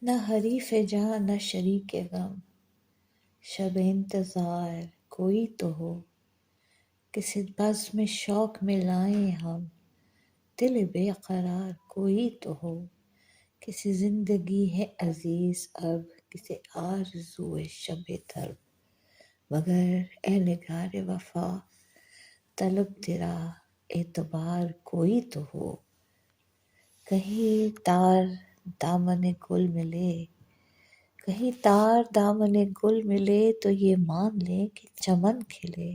نہ حریف جاں نہ شریک غم، شب انتظار کوئی تو ہو، کسی بزم شوق میں لائیں ہم، دل بے قرار کوئی تو ہو، کسی زندگی ہے عزیز اب، کسی آرزو شب طلب، مگر اے نگار وفا طلب تیرا اعتبار کوئی تو ہو، کہیں تار دامن گل ملے، کہیں تار دامن گل ملے تو یہ مان لیں کہ چمن کھلے،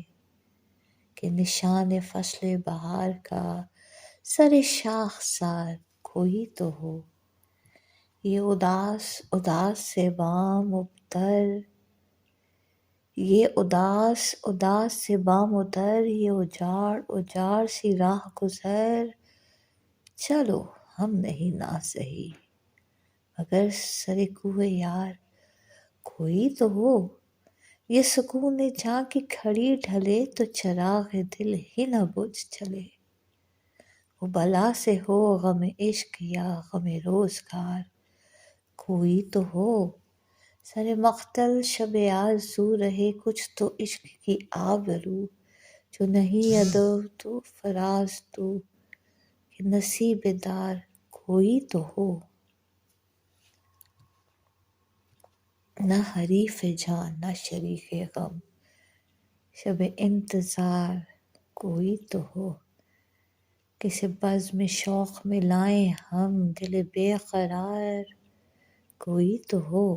کہ نشان فصل بہار کا سر شاخ سار کوئی تو ہو، یہ اداس اداس سے بام ابتر، یہ اداس اداس سے بام اتر، یہ اجاڑ اجاڑ سی راہ گزر، چلو ہم نہیں نا سہی، مگر سر کوہ یار کوئی تو ہو، یہ سکون جاں کی کھڑی ڈھلے تو چراغ دل ہی نہ بجھ چلے، وہ بلا سے ہو غم عشق یا غم روزگار کوئی تو ہو، سر مقتل شب آرزو رہے کچھ تو عشق کی آبرو، جو نہیں ادو تو فراز تو، کہ نصیب دار کوئی تو ہو، نہ حریف جاں نہ شریک غم، شب انتظار کوئی تو ہو، کسی بزم شوق میں لائیں ہم، دل بے قرار کوئی تو ہو۔